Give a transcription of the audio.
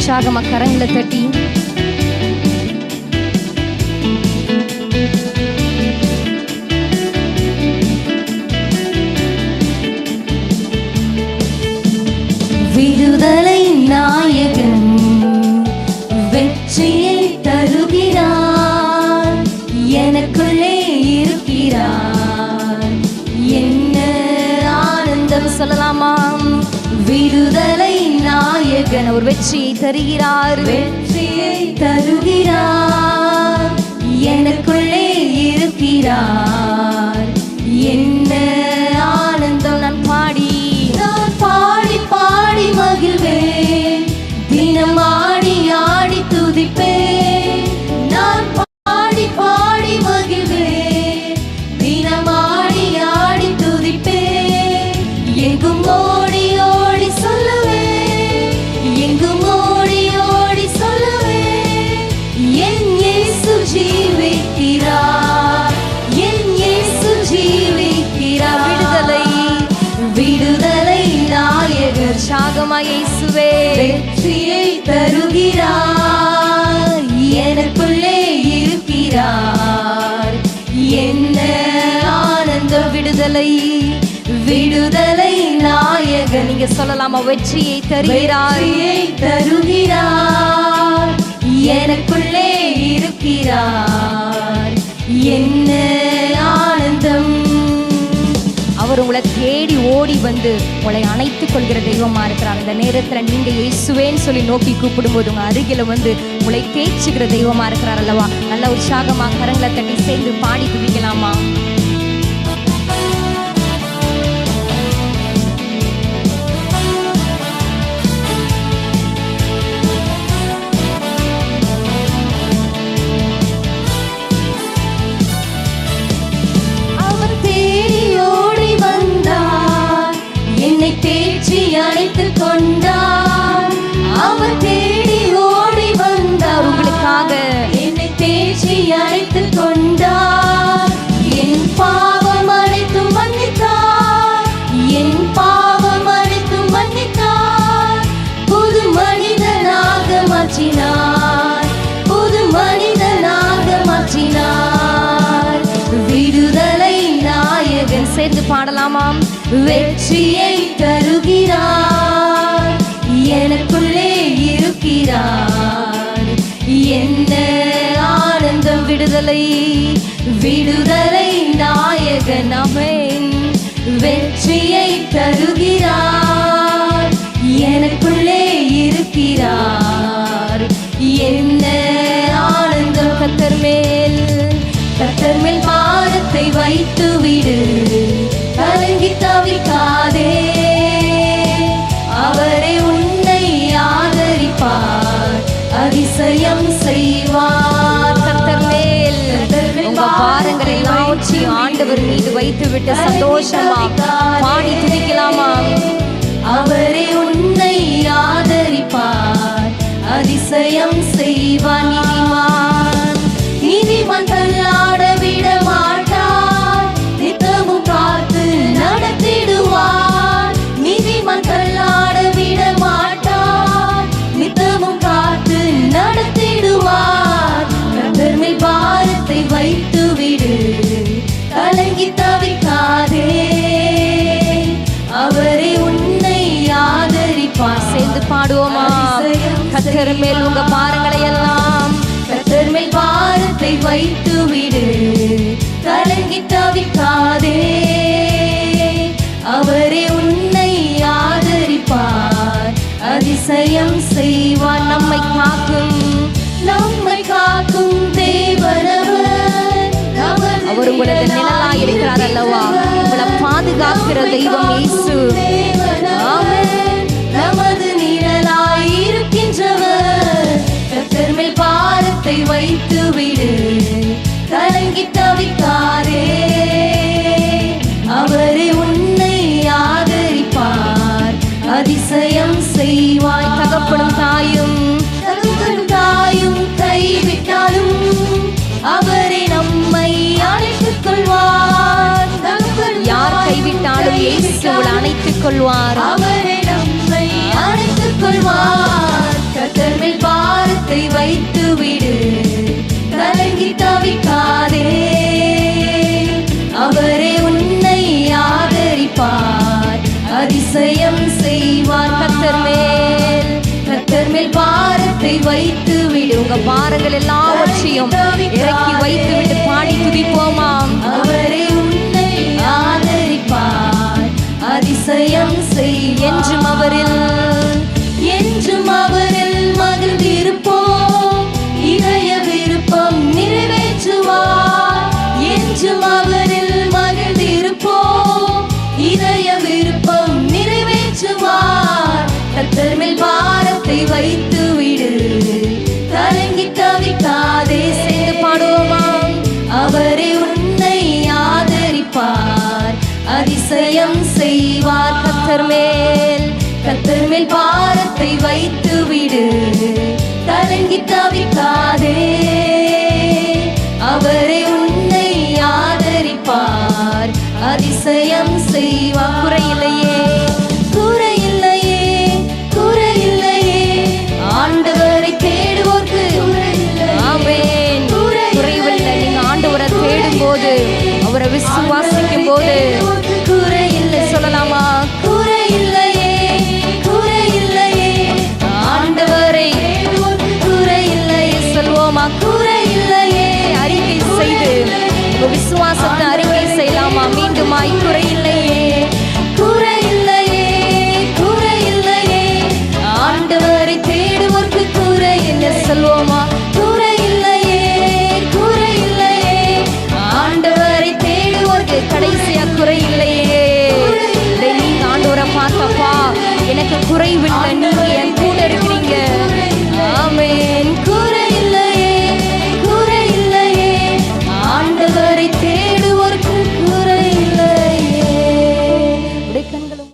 உற்சாகமா கரங்களை தட்டி விடுதலை நாயகன் வெற்றியை தருகிறார், எனக்குள்ளே இருக்கிறார், என்ன ஆனந்தம் சொல்லலாமா? விடுதலை நாயகன் ஒரு வெற்றியை தருகிறார், வெற்றியை தருகிறார், எனக்குள்ளே இருக்கிறார், என்ன ஆனந்தம். நான் பாடி பாடி மகிழ்வேன், தினம் ஆடி ஆடி துதிப்பேன். நான் பாடி பாடி மகிழ்வேன், தினம் ஆடி ஆடி துதிப்பேன். எங்கும் ஓடி ஓடி சொல்லுவேன், எங்கும் ஓடி ஓடி சொல்லுவேன், என் இயேசு ஜீவிக்கிறார், என் இயேசு ஜீவிக்கிறார். விடுதலை விடுதலை நாயகர் உற்சாகமா இயேசுவே வெற்றியை தருகிறார், எனக்குள்ளே இருக்கிறார், என்ன ஆனந்தம். விடுதலை விடுதலை நாயகன் நீங்க சொல்லலாமா? வெற்றியை தருகிறார், வெற்றியை தருகிறார், எனக்குள்ளே இருக்கிறார், என்ன ஆனந்தம். அவர் உங்களை தேடி ஓடி வந்து உங்களை அணைத்துக் கொள்கிற தெய்வமா இருக்கிறார். இந்த நேரத்துல நீங்க இயேசுவேன்னு சொல்லி நோக்கி கூப்பிடும்போது உங்க அருகில வந்து உங்களை தேய்ச்சிக்கிற தெய்வமா இருக்கிறார் அல்லவா? நல்ல உற்சாகமா கரங்களை தட்டி சேர்ந்து பாடி துதிக்கலாமா? தேற்றி அழைத்துக் கொண்டார், அவர் தேடி ஓடி வந்தார், உங்களுக்காக என்னை தேற்றி அழைத்துக் கொண்டார். என் பாவம் அனைத்தும் மன்னித்தார், என் பாவம் அனைத்தும் மன்னித்தார், புது மனிதனாக மாற்றினார், புது மனிதனாக மாற்றினார். விடுதலை நாயகன் சேர்ந்து பாடலாமாம்? வெற்றியை தருகிறார், எனக்குள்ளே இருக்கிறார், என்ன ஆனந்தம். விடுதலை விடுதலை நாயகன் ஆமென். வெற்றியை தருகிறார், எனக்குள்ளே இருக்கிறார், என்ன ஆனந்தம். கர்த்தர் மேல் பாரத்தை வைத்து விடு, கலங்கி தவிக்காதே, அவரே உன்னை ஆதரிப்பார், அதிசயம் செய்வார். கர்த்தர் மேல் உங்க பாரங்களை ஆற்றி ஆண்டவர் மீது வைத்து விட்டு சந்தோஷமா பாடி துதிக்கலாமா? அவரே உன்னை ஆதரிப்பார், அதிசயம் செய்வார். நீதிமான் தள்ளாட விட மாட்டார், நித்தமும் காத்து நடத்திடுவார். நீதிமான் தள்ளாட விட மாட்டார், நித்தமும் காத்து நடத்திடுவார். கர்த்தர் மேல் பாரத்தை வைத்து விடு, கலங்கி தவிக்காதே, அவரே உன்னை ஆதரிப்பார். சேர்ந்து பாடுவோமா? கர்த்தர் மேல் உங்க பாரங்களை எல்லாம், கர்த்தர் மேல் பாரத்தை வைத்து விடு, கலங்கி தவிக்காதே, அவரே உன்னை ஆதரிப்பார், அதிசயம் செய்வார். நம்மை காக்கும் தேவனவர், அவர் உங்களது நிழலாய் இருக்கிறார் அல்லவா? உங்களை பாதுகாக்கிற தெய்வம் இயேசு. நமது நிழலாய் இருக்கின்றவர், கர்த்தர் மேல் பாரத்தை வைத்து விடு, கலங்கி தவிக்காதே, அவரே உன்னை ஆதரிப்பார், அதிசயம் செய்வாய். தகப்பனும் தாயும் கைவிட்டாலும் அவரே நம்மை அழைத்துக் கொள்வார். யார் கைவிட்டாலும் இயேசு அணைத்துக் கொள்வார். அவரே நம்மை அழைத்துக் கொள்வார். கர்த்தர் விடு, கலங்கி தவிக்காதே. அவரே உன்னை ஆதரிப்பார், அதிசயம் செய்வார். கர்த்தர் மேல் பாரத்தை வைத்து விடு. உங்க பாரங்கள் எல்லாவற்றையும் இறக்கி வைத்து விட்டு பாடி துதிப்போமாம். அவரே உன்னை ஆதரிப்பார், அதிசயம் செய்வார். என்றும் அவரில் மகிழ்ந்திருப்போம், இதய விருப்பம் நிறைவேற்றுவார். என்றும் அவரில் மகிழ்ந்திருப்போம், இதய விருப்பம் நிறைவேற்றுவார். கர்த்தர் மேல் பாரத்தை வைத்து விடு, கலங்கி தவிக்காதே. சேர்ந்து பாடுவோமாம். அவரே உன்னை ஆதரிப்பார், அதிசயம் செய்வார். கர்த்தர் மேல் பாரத்தை வைத்து விடு, கலங்கி தவிக்காதே. அவரே உன்னை ஆதரிப்பார், அதிசயம் செய்வார். குறையில்லையே, குறையில்லையே, குறையில்லையே. ஆண்டவரை தேடுவோர்க்கு ஆமென். குறைவில்லை. நீங்க ஆண்டவரை தேடும் போது, அவரை விசுவாசிக்கும் போது குறையில்லை. சொல்லலாமா? குறையில்லையே, குறையில்லையே. ஆண்டவரை குறையில்லையே, சொல்வோமா? குறையில்லையே. அறிக்கை செய்து உங்க விசுவாசத்தை அறிக்கை செய்யலாமா? மீண்டுமாய் குறையில்லையே, குறையில்லையே, குறையில்லையே. ஆண்டவரை தேடுவோர்க்கு குறையில்லை. சொல்வோமா? குறையில்லையே, குறையில்லையே. ஆண்டவரை தேடுவோர்க்கு கடைசியா குறையில்லையே. நீங்க ஆண்டவரை பார்த்தப்பா, எனக்கு குறைவில்லை,